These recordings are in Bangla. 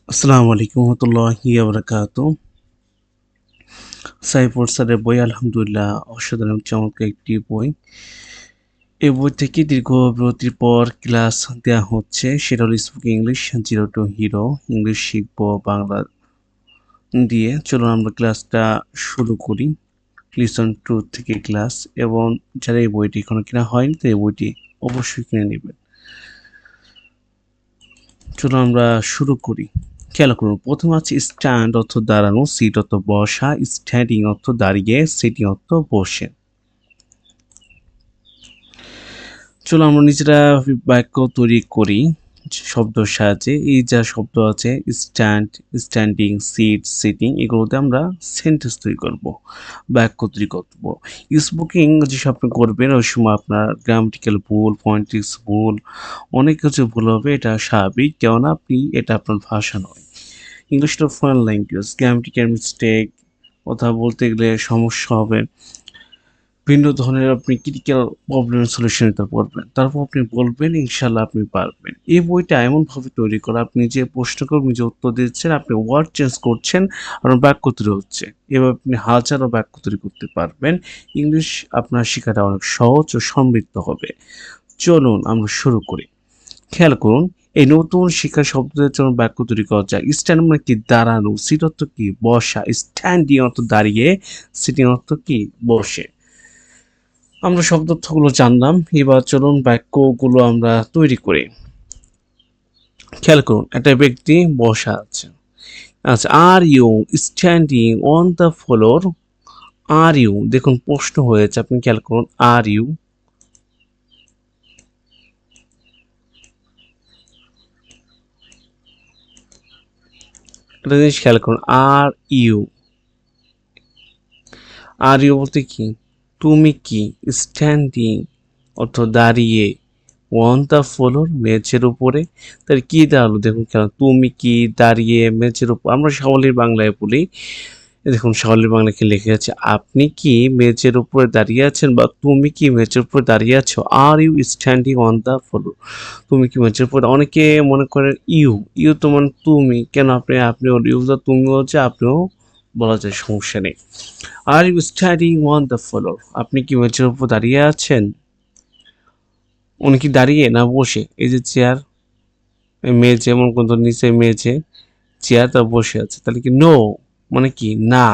আসসালামু আলাইকুম রহমতুল্লাহি ওয়া বারাকাতুহু। সাইফুর স্যারের বই আলহামদুলিল্লাহ অসাধারণ চমৎকার একটি বই। এই বই থেকে দীর্ঘ বিরতির পর ক্লাস দেয়া হচ্ছে। সেটা হলো spoken English zero two hero. English শিখবো বাংলা দিয়ে। চলুন আমরা ক্লাসটা শুরু করি। লিসন টু থেকে ক্লাস এবং যারা এই বইটি এখনো কেনা হয়নি তো এই বইটি অবশ্যই কিনে নেবেন। চলুন আমরা শুরু করি। খেয়াল করুন, প্রথমে আছে স্ট্যান্ড অর্থ দাঁড়ানো, সিট অর্থ বসা, স্ট্যান্ডিং অর্থ দাঁড়িয়ে, সিটিং অর্থ বসে। চলো আমরা নিজেরা বাক্য তৈরি করি শব্দের সাহায্যে। এই যা শব্দ আছে স্ট্যান্ড, স্ট্যান্ডিং, সিট, সিটিং, এগুলোতে আমরা সেন্টেন্স তৈরি করব, বাক্য তৈরি করব। স্পোকিং যেসব আপনি করবেন ওই সময় আপনার গ্রামাটিক্যাল ভুল, ফনেটিক্স ভুল, অনেক কিছু ভুল হবে। এটা স্বাভাবিক, কেননা এটা আপনার ভাষা নয়। ইংলিশটা ফরেন ল্যাঙ্গুয়েজ, গ্রামাটিক্যাল মিস্টেক, কথা বলতে গেলে সমস্যা হবে। ভিন্ন ধরনের আপনি ক্রিটিক্যাল প্রবলেমের সলিউশন দিতে পারবেন। তারপর আপনি বলবেন, ইনশাআল্লাহ আপনি পারবেন। এই বইটা এমনভাবে তৈরি করা, আপনি যে প্রশ্ন করবেন, যে উত্তর দিচ্ছেন, আপনি ওয়ার্ড চেঞ্জ করছেন, আপনার বাক্য তৈরি হচ্ছে। এভাবে আপনি হাজারো বাক্য তৈরি করতে পারবেন। ইংলিশ আপনার শেখাটা অনেক সহজ ও সমৃদ্ধ হবে। চলুন আমরা শুরু করি। খেয়াল করুন, এই নতুন শিক্ষা শব্দের জন্য বাক্য তৈরি করা যায়। স্ট্যান্ড মানে কি? দাঁড়ানো। সিট অর্থ কি? বসা। স্ট্যান্ডিং অর্থ দাঁড়িয়ে, সিটিং অর্থ কি? বসে। আমরা শব্দার্থগুলো জানলাম, এবার চলুন বাক্যগুলো আমরা তৈরি করি। খেয়াল করুন, একটা ব্যক্তি বসা আছে। আচ্ছা, are you standing on the floor? Are you, দেখুন প্রশ্ন হয়েছে, আপনি খেয়াল করুন, আর ইউ। একটা জিনিস খেয়াল করুন, আর ইউ, আর ইউ বলতে কি? তুমি কি? স্ট্যান্ডিং অর্থ দাঁড়িয়ে, অন দ্য ফ্লোর মেঝের উপরে। তাহলে কি দাঁড়ালো? দেখুন কেন, তুমি কি দাঁড়িয়ে মেঝের উপর। আমরা সাবলীল বাংলায় বলি, দেখুন সাবলীল বাংলায় কি লিখে আছে, আপনি কি মেঝের উপরে দাঁড়িয়ে আছেন, বা তুমি কি মেঝের উপরে দাঁড়িয়ে আছো। Are you standing on the floor? তুমি কি মেঝের উপরে। অনেকে মনে করেন ইউ, ইউ তো মানে তুমি, কেন আপনি ইউ তুমি হচ্ছে, আপনিও বলা যায়, সমস্যা নেই। Are you standing on the floor? আপনি কি মেঝের উপর দাঁড়িয়ে আছেন? উনি কি দাঁড়িয়ে না বসে? এই যে চেয়ার, মেঝে, মনে করুন নিচে মেঝে, চেয়ার, তার বসে আছে। তাহলে কি নো মানে কি? না।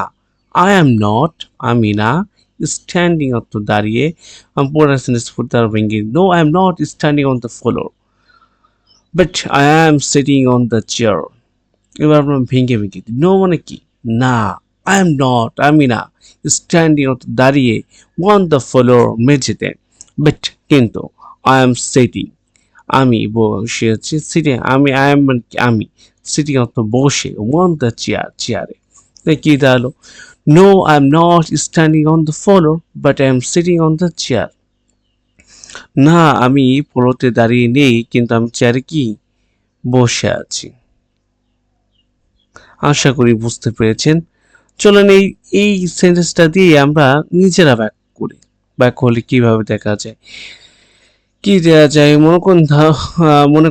আই অ্যাম নট, আমি না। স্ট্যান্ডিং অর্থ দাঁড়িয়ে, আমি পড়ার সেন্টেন্স পড়তে পারবো ইংরেজি। No I am not standing on the floor, but I am sitting on the chair. এবার আমরা ভেঙে ভেঙে দিই। নো মানে কি? না। আই এম নট, আমি না। স্ট্যান্ডিং অর্থ দাঁড়িয়ে, অন দ্য ফ্লোর মেঝেতে, বাট কিন্তু, আই এম সিটিং আমি বসে আছি। সিটিং আই এম মানে কি? আমি। সিটিং অর্থ বসে, অন দ্য চেয়ার চেয়ারে। কি দাঁড়ালো? No I am not standing on the floor, but I am sitting on the chair. না, আমি ফ্লোরতে দাঁড়িয়ে নেই, কিন্তু আমি চেয়ারে কি? বসে আছি। আশা করি বুঝতে পেরেছেন। চলেন এই এই সেন্টেন্সটা দিয়ে আমরা নিজেরা ব্যাখ্যা করি। ব্যাখ্যা হলে কিভাবে দেখা যায়? কি দেওয়া যায়? মনে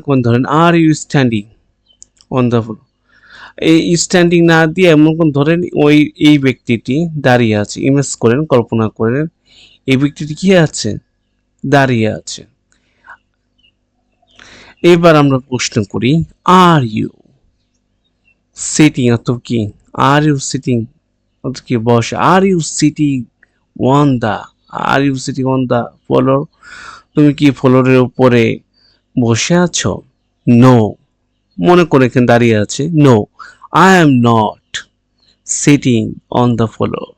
করুন ধরেন, are you standing on the floor. এই স্ট্যান্ডিং না দিয়ে এমন কোন ধরেন এই ব্যক্তিটি দাঁড়িয়ে আছে। ইমেজ করেন, কল্পনা করেন, এই ব্যক্তিটি কি আছে? দাঁড়িয়ে আছে। এবার আমরা প্রশ্ন করি, আর ইউ সিটিং অর্থ কি? আর ইউ সিটিং অর্থ কি? বসে। Are you sitting on the, are you sitting on the floor? তুমি কি ফ্লোরের উপরে বসে আছো? নো, মনে করে এখানে দাঁড়িয়ে আছে। No, I am not sitting on the floor.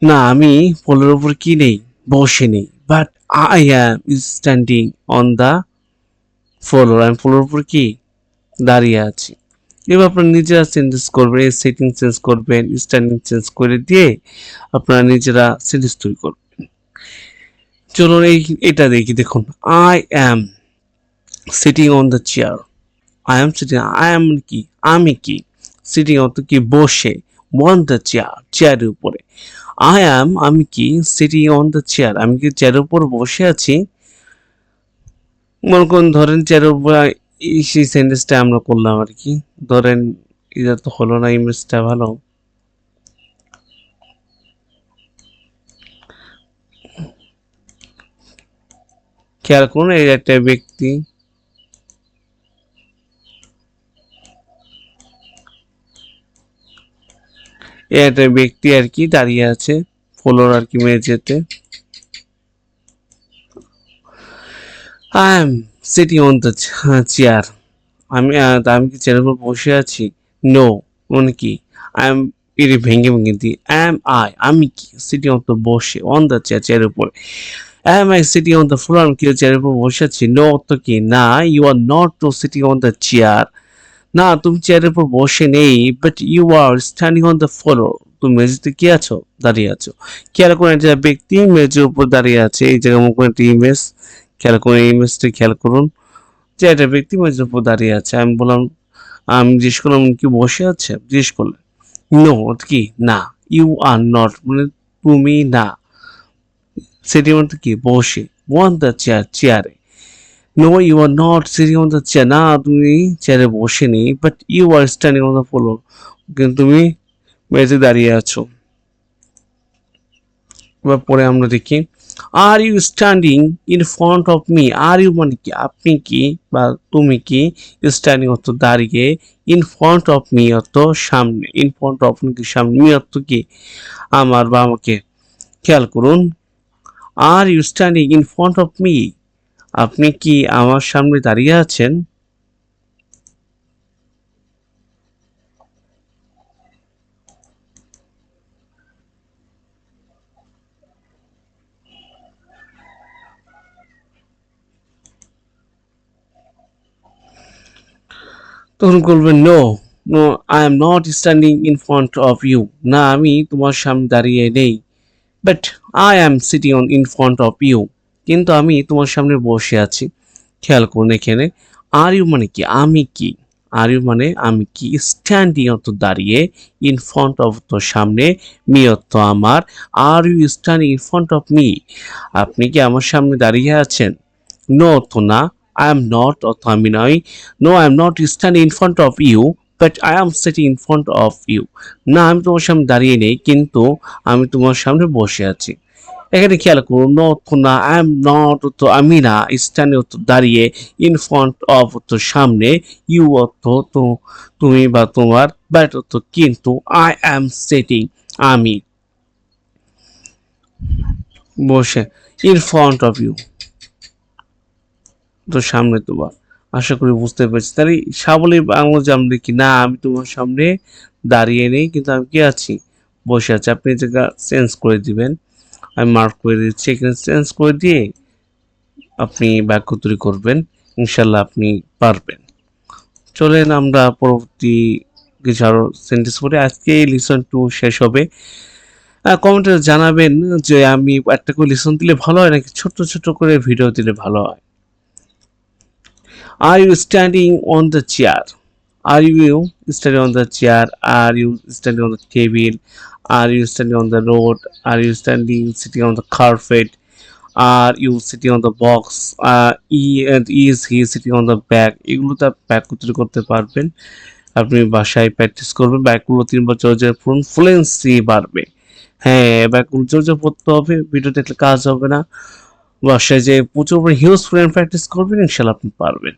না, আমি ফ্লোরের উপর কি নেই? বসে নেই। But I am standing on the floor, আমি ফ্লোরের উপর কি? দাঁড়িয়ে আছি। এবার আপনারা নিজেরা চেঞ্জেস করবেন, এই সেটিং চেঞ্জ করবেন, স্ট্যান্ডিং চেঞ্জ করে দিয়ে আপনারা নিজেরা সেন্টেন্স তৈরি করবেন। চলুন এটা দেখি। দেখুন, I am sitting on the chair. I am sitting, I am কি? আমি কি? সিটিং অর্থ কি? বসে, অন দ্য চেয়ার চেয়ারের উপরে। আই অ্যাম আমি কি? সিটিং অন দ্য চেয়ার আমি কি চেয়ারের উপর বসে আছি। মনে করুন ধরেন চেয়ারের উপর এই সেই সেন্টেন্সটা আমরা করলাম আর কি। ধরেন এটা তো হলো না, ইমেজটা ভালো। খেয়াল করুন, এই একটা ব্যক্তি, এই একটা ব্যক্তি আর কি দাঁড়িয়ে আছে ফ্লোর আর কি মেঝেতে। I am sitting on the chair. আমি কি চেয়ারের উপর বসে আছি? নো, মানে কি? আই এম, এটি ভেঙে ভেঙে দিই। আমি কি সিটিং অন দ্য, বসে, অন দ্য চেয়ার, চেয়ারের উপর। Am I sitting on the floor? আমি কি চেয়ারের উপর বসে আছি? নো অর্থ কি? না, you are not to sitting on the chair. না, তুমি চেয়ারের উপর বসে নেই, but you are standing on the floor. তুমি মেঝেতে কি আছো? দাঁড়িয়ে আছো। খেয়াল করেন, যে ব্যক্তি মেঝের উপর দাঁড়িয়ে আছে, এই জায়গায় মুখ একটি ইমেজ, খেয়াল করুন ইমেজটা, খেয়াল করুন যে একটা ব্যক্তি মেঝের উপর দাঁড়িয়ে আছে। আমি বললাম, আমি জিজ্ঞেস করলাম কি বসে আছে? জিজ্ঞেস করলেন। নো অর্থ কি? না। ইউ আর নট মানে তুমি না। সিটিং অর্থ কি? বসে। অন দ্য চেয়ার, চেয়ারে। No, you are not sitting on the chair. না, তুমি চেয়ারে বসে নেই, but you are standing on the floor. কিন্তু তুমি মেঝে দাঁড়িয়ে আছো। এবার পরে আমরা দেখি, are you standing in front of me. Are you মানে কি? আপনি কি বা তুমি কি? স্ট্যান্ডিং অর্থ দাঁড়িয়ে, ইন ফ্রন্ট অফ মি অর্থ সামনে, ইন ফ্রন্ট অফ কি সামনে, মি অর্থ কি আমার বা আমাকে। খেয়াল করুন, are you standing in front of me, আপনি কি আমার সামনে দাঁড়িয়ে আছেন? তখন বলবেন, no, no, I am not standing in front of you. না, আমি তোমার সামনে দাঁড়িয়ে নেই, but I am sitting on in front of you. কিন্তু আমি তোমার সামনে বসে আছি। খেয়াল করুন এখানে, আর ইউ মানে কি? আমি কি। আর ইউ মানে আমি কি, স্ট্যান্ডিং অর্থ দাঁড়িয়ে, ইন ফ্রন্ট অফ তো সামনে, মি অর্থ আমার। Are you standing in front of me, আপনি কি আমার সামনে দাঁড়িয়ে আছেন? নো অর্থ না, আই এম নট অর্থ আমি নই। No, I am not standing in front of you, but I am sitting in front of you. না, আমি তোমার সামনে দাঁড়িয়ে নেই, কিন্তু আমি তোমার সামনে বসে আছি। এখানে খেয়াল করুন, নো অর্থ না, আই এম নট অর্থ আমি না, স্ট্যান্ডিং অর্থ দাঁড়িয়ে, ইন ফ্রন্ট অফ অর্থ সামনে, ইউ অর্থ তো তুমি বা তোমার, বাট অর্থ কিন্তু, আই অ্যাম সিটিং আমি বসে, ইন ফ্রন্ট অফ ইউ তো সামনে তোমার। আশা করি বুঝতে পেরেছি। তাহলে সাবলীল বাংলা যে আমরা দেখি, না আমি তোমার সামনে দাঁড়িয়ে নেই, কিন্তু আমি কি আছি? বসে আছি। আপনি জায়গা চেঞ্জ করে দিবেন, আমি মার্ক করে দিচ্ছি। এখানে চেঞ্জ করে দিয়ে আপনি বাক্য তৈরি করবেন, ইনশাল্লাহ আপনি পারবেন। চলেন আমরা পরবর্তী কিছু আরো সেন্টেন্স পড়ে আজকে লিসন 2 শেষ হবে। কমেন্টে জানাবেন যে আমি একটা করে লিসন দিলে ভালো হয় নাকি ছোট ছোট করে ভিডিও দিলে ভালো হয়। Are you standing on the chair? Are you standing on the chair? Are you standing on the table? Are you standing on the road? Are you standing sitting on the carpet? Are you sitting on the box? Is he sitting on the bag? এগুলোতে ব্যাক উত্তর করতে পারবেন। আপনি বাসায় প্র্যাকটিস করবেন, ব্যাকগুলো 3 বার জোরে জোরে পড়ুন, ফ্লুয়েন্সি বাড়বে। হ্যাঁ, ব্যাকগুলো জোরে জোরে পড়তে হবে, ভিডিও দেখলে কাজ হবে না। বাসায় যে প্রচুর হিউজ ফ্রেন্ড প্র্যাকটিস করবেন, ইনশাল্লাহ আপনি পারবেন।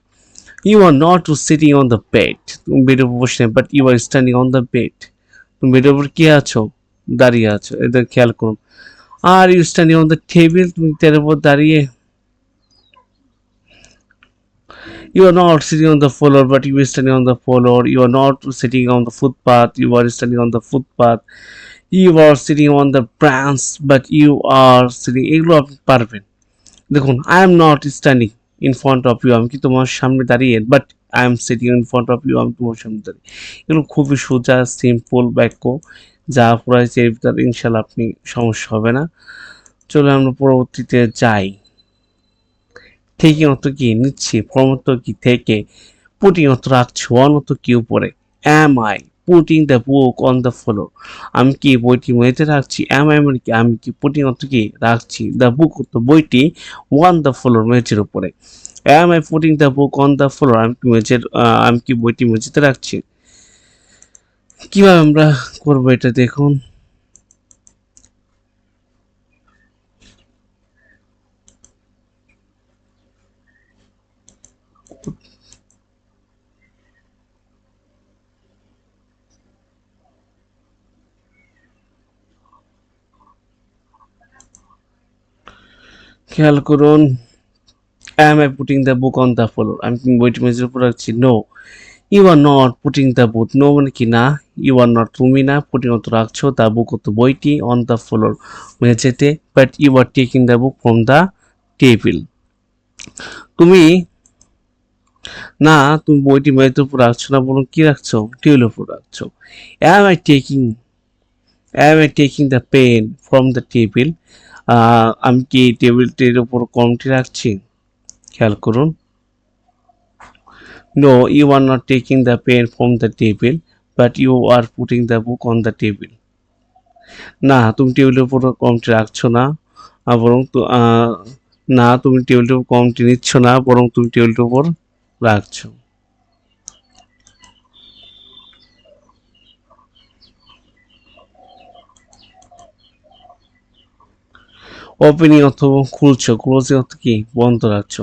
You are not sitting on the bed. তুমি বেডের উপর বসে, but you are standing on the bed. তুমি বেডের উপর কি আছো? দাঁড়িয়ে আছো। এটা খেয়াল করুন। Are you standing on the table? তুমি টেবিলের উপর দাঁড়িয়ে। You are not sitting on the floor, but you are standing on the floor. You are not sitting on the footpath. You are standing on the footpath. You are sitting on the branch, but you are sitting. এগুলো আপনি পারবেন। দেখুন, I am not standing in front of you, আমি কি তোমার সামনে দাঁড়িয়ে, but I am sitting in front of you, আমি তোমার সামনে দাঁড়িয়ে। এগুলো খুবই সোজা সিম্পল বাক্য, যা পড়াইছে এর ভিতরে ইনশাল্লাহ আপনি সমস্যা হবে না। চলে আমরা পরবর্তীতে যাই। টেকিং অর্থ কি? নিচ্ছি। ফ্রম অর্থ কি? থেকে। পুটিং অর্থ রাখছি। অন অর্থ কি? উপরে। Am I putting the book on the floor, আমি কি বইটি মেঝেতে রাখছি? অ্যাম আই মানে কি? আমি কি? পুটিং অর্থ কি? রাখছি। দ্য বুক অর্থ বইটি, অন দ্য ফ্লোর মেঝের উপরে। am I putting the book on the floor? আমি কি বইটি মেঝেতে রাখছি? কিভাবে আমরা করবো এটা দেখুন। খেয়াল করুন, am I putting the book on the floor? আমি কি বইটি মেঝের উপর রাখছি? No, you are not putting the book. No মানে কি না, you are not তুমি না, putting অত রাখছো, the book অত বইটি, on the floor মেঝেতে, but you are taking the book from the table. তুমি না, তুমি বইটি মেঝের উপর রাখছো না, বরং কি রাখছো? টেবিলের উপর রাখছো। am I taking the pen from the table? আমি কি টেবিলটির উপর কলমটি রাখছি? খেয়াল করুন, no, you are not taking the pen from the table, but you are putting the book on the table. না, তুমি টেবিলের উপর কলমটি রাখছো না, বরং না, তুমি টেবিলের উপর কলমটি নিচ্ছ না, বরং তুমি টেবিলের উপর রাখছো। ওপেনিং অথবা খুলছো, ক্লোজিং অর্থ কি? বন্ধ রাখছো।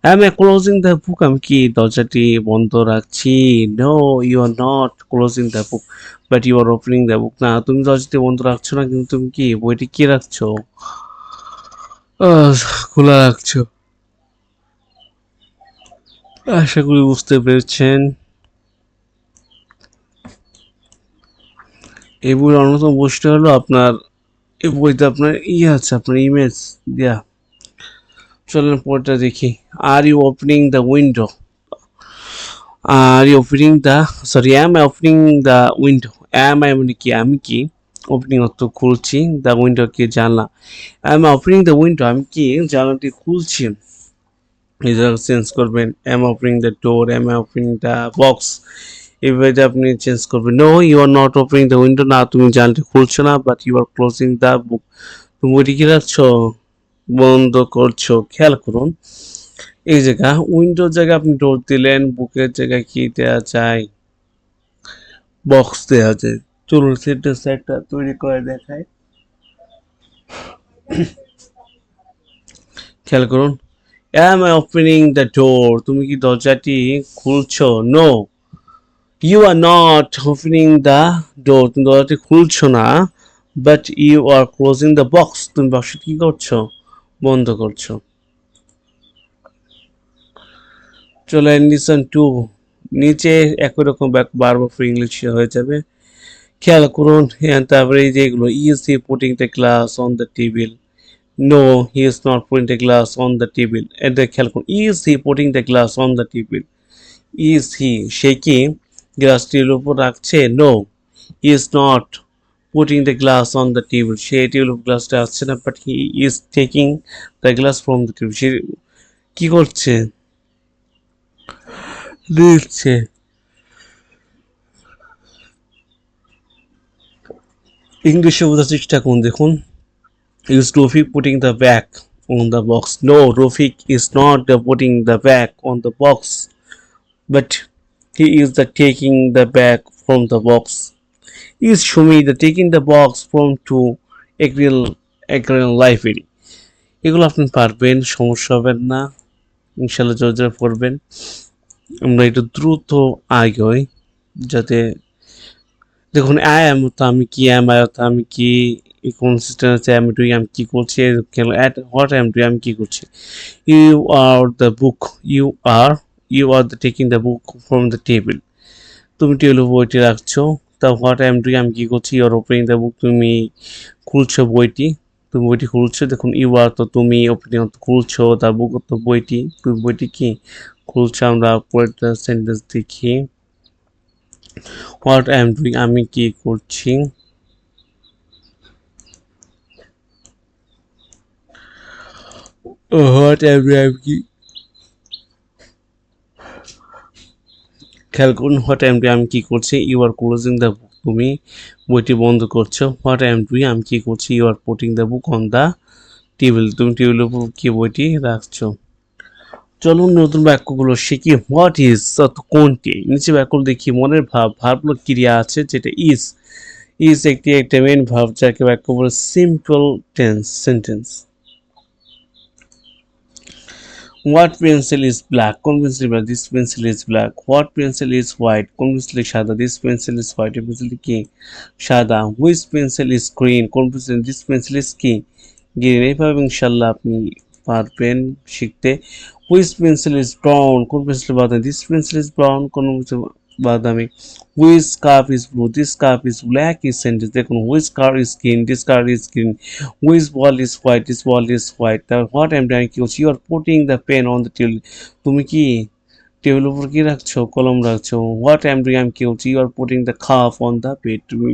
am I closing the book? আমি কি দরজাটি বন্ধ রাখছি? no, you are not closing the book, but you are opening the book. না, তুমি দরজাটি বন্ধ রাখছো না, কিন্তু তুমি কি বইটি কি রাখছো? খোলা রাখছো। আশা করি বুঝতে পেরেছেন। এই বইয়ের অন্যতম বৈশিষ্ট্য হলো আপনার এই বইতে আপনার আছে, আপনার ইমেজ দেয়া। চলেন পরেরটা দেখি। Are you opening the window? Are you opening the, sorry, am I opening the window? am I মানে কি, আমি কি, ওপেনিং অর্থ খুলছি, দ্য উইন্ডো কি জানলা, am I opening the window? আমি কি জানলাটি খুলছি। এই জায়গা চেঞ্জ করবেন, am I opening the door? am I opening the box? এইভাবে আপনি চেঞ্জ করবেন। no, you are not opening the window, না, তুমি জানলাটি খুলছো না, but you are closing the book, তুমি বইটি কি রাখছো? বন্ধ করছো। খেয়াল করুন, এই জায়গা উইন্ডোর জায়গায় আপনি ডোর দিলেন, বুকের জায়গায় কি দেওয়া যায়? বক্স দেওয়া যায়। চলুন সেন্টেন্স একটা তৈরি করে দেখায়। খেয়াল করুন, am I opening the door? তুমি কি দরজাটি খুলছো? no, you are not opening the door, তুমি দরজাটি খুলছো না, but you are closing the box, তুমি বাক্সটি কি করছো? বন্ধ করছো। চলেন লিসন টু, নিচে একই রকম বারবার ফর ইংলিশ হয়ে যাবে। খেয়াল করুন, তারপরে এই যে এগুলো, is he putting the glass on the table? No, he is not putting the glass on the table. এটা খেয়াল করুন, is he putting the glass on the table? Is he, সে কি গ্লাসটির উপর রাখছে? No, he is not putting the glass on the table, সে টেবিল গ্লাসটা আসছে না, but he is taking the glass from the table, সে কি করছে? দিচ্ছে। ইংলিশে বোঝার চেষ্টা করুন, দেখুন, is Rafik putting the bag on the box? No, Rafik is not putting the bag on the box, but he is taking the bag from the box. Is Shumi taking the box from to Agril library? এগুলো আপনি পারবেন, সমস্যা হবেন না, ইনশাল্লাহ জোরে জোরে পড়বেন। আমরা একটু দ্রুত আগাই, যাতে দেখুন, আই এম তো আমি কি, এম আই তো আমি কি, ইনকনসিস্টেন্ট আছে, আমি ডুইং আমি কি করছি, at what I am doing আমি কি করছি। You are the book, you are the taking the book from the table, তুমি টেবিলের বইটি রাখছো। তা হোয়াট আই এম ডুইং আমি কি করছি, you are opening the book, তুমি খুলছো বইটি, তুমি বইটি খুলছো। দেখুন, ইউ আর তো তুমি, ওপেনিং তো খুলছো, দ্য বুক তো বইটি, তুমি বইটি কি খুলছো। আমরা পরেরটা সেন্টেন্স দেখি, হোয়াট আই এম ডুইং আমি কি করছি। হোয়াট আই এম ডুইং আমি কি, খেয়াল করুন, হোয়াট আই এম ডুইং আমি কি করছি, you are closing the book, তুমি বইটি বন্ধ করছো। হোয়াট আই এম ডুইং আমি কি করছি, you are putting the book on the table, তুমি টেবিলের উপর কি বইটি রাখছো। চলুন নতুন বাক্যগুলো শিখি। হোয়াট ইজ কোনটি, নিচে বাক্যগুলো দেখি। মনের ভাব, ভার্বগুলো ক্রিয়া আছে যেটা ইজ। ইজ একটা মেন ভার্ব যাকে বাক্য বলে simple tense sentence. What pencil is black, কোন pencil black, this pencil is black. What pencil is white, কোন পেন্সিল সাদা, দিস পেন্সিল ইজ হোয়াইট, এই পেন্সিল কি সাদা। হুইচ পেন্সিল ইজ গ্রিন, কোন পেন্সিল, দিস পেন্সিল ইজ কি গ্রিন। এইভাবে ইনশাল্লাহ আপনি পারবেন শিখতে। হুইচ পেন্সিল ইজ ব্রাউন, কোন পেন্সিল বাদামি, দিস পেন্সিল ইজ ব্রাউন, কোন পেন্সিল বাদামি। Which cup is blue, this cup is black is sentence. দেখুন which car is green, this car is green. Which ball is white, this ball is white. তারপর হোয়াট এম ডাইং কি হচ্ছে, you are putting the pen on the table, তুমি কি টেবিল উপর কি রাখছো, কলম রাখছো। হোয়াট এম ডুইং আমি কি হচ্ছে, you are putting the cup on the bed, তুমি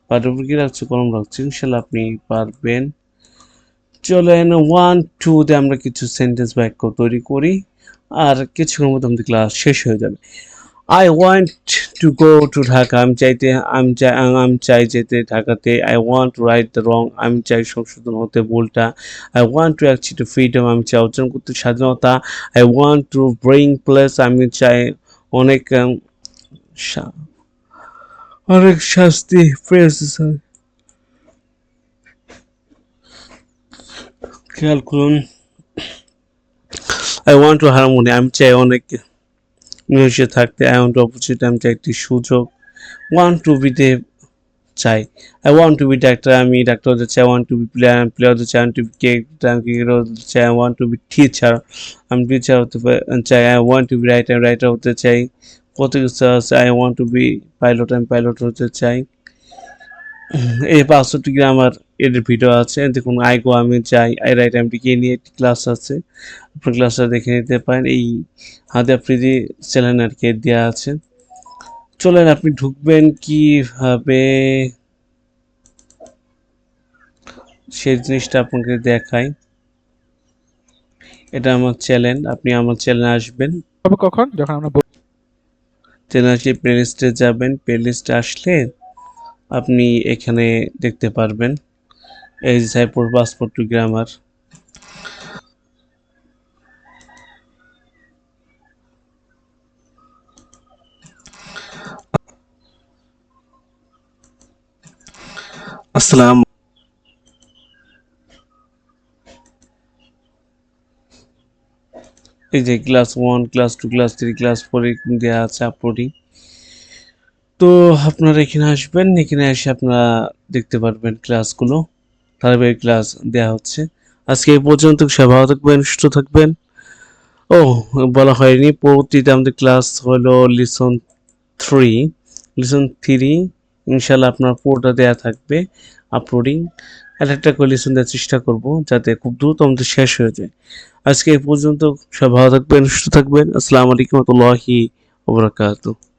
পাটের উপর কি রাখছো, কলম রাখছো। ইনশাল্লাহ আপনি পারবেন। চলেন 1 2 তে আমরা কিছু সেন্টেন্স বাক্য তৈরি করি, আর কিছুক্ষণের মধ্যে আমাদের ক্লাস শেষ হয়ে যাবে। I want to go to Dhaka, আমি চাই যেতে ঢাকাতে। I want two write the wrong, আমি চাই সংশোধন হতে ভুলটা। I want to achieve freedom, আমি চাই অর্জন করতে স্বাধীনতা। I want to bring place, আমি চাই অনেক অনেক শাস্তি প্রেস, খেয়াল করুন। আই ওয়ান্ট টু হারমোনি, আমি চাই অনেক মিলেমিশে থাকতে। আই ওয়ান্ট টু অপরচুনিটি, আমি চাই একটি সুযোগ। ওয়ান্ট টু বিতে চাই। I want to be doctor, আমি ডাক্তার হতে চাই। I want to be player, আমি প্লেয়ার হতে চাই। I want to be cricketer হতে চাই। I want to be teacher, আমি টিচার হতে চাই। I want to be writer, আমি রাইটার হতে চাই। কত কিছু আছে। I want to be pilot, আমি পাইলট হতে চাই। এই 65 গ্রামার এর ভিডিও আছে, দেখুন। আই গো, আমি চাই। আই রাইট, আমি কে নিয়ে একটি ক্লাস আছে, আপনার ক্লাসটা দেখে নিতে পারেন। এই হাতে আফ্রিদি চ্যানেল আর কি দেওয়া আছে। চলেন আপনি ঢুকবেন কিভাবে সেই জিনিসটা আপনাকে দেখাই। এটা আমার চ্যানেল, আপনি আমার চ্যানেলে আসবেন। তবে কখন, যখন আমরা চ্যানেল আসলে প্লে লিস্টে যাবেন, প্লে লিস্টে আসলে আপনি এখানে দেখতে পারবেন এই যে সাইপুর পাসপোর্ট টু গ্রামার। আসসালাম, এই যে ক্লাস 1, ক্লাস 2, ক্লাস 3, ক্লাস 4 এরকম দেওয়া আছে আপলোডিং। তো আপনারা এখানে আসবেন, এখানে এসে আপনারা দেখতে পারবেন ক্লাসগুলো, ধারাবাহিক ক্লাস দেওয়া হচ্ছে। আজকে এই পর্যন্ত, সবাই ভালো থাকবেন, সুস্থ থাকবেন। ও, বলা হয়নি, পরবর্তীতে আমাদের ক্লাস হলো লিসন 3 ইনশাল্লাহ আপনার পুরোটা দেয়া থাকবে আপলোডিং। একটা করে লিসন দেওয়ার চেষ্টা করব যাতে খুব দ্রুত আমাদের শেষ হয়ে যায়। আজকে এই পর্যন্ত, সবাই ভালো থাকবেন, সুস্থ থাকবেন। আসসালামু আলাইকুম ওয়া রাহমাতুল্লাহি ওয়া বারাকাতুহু।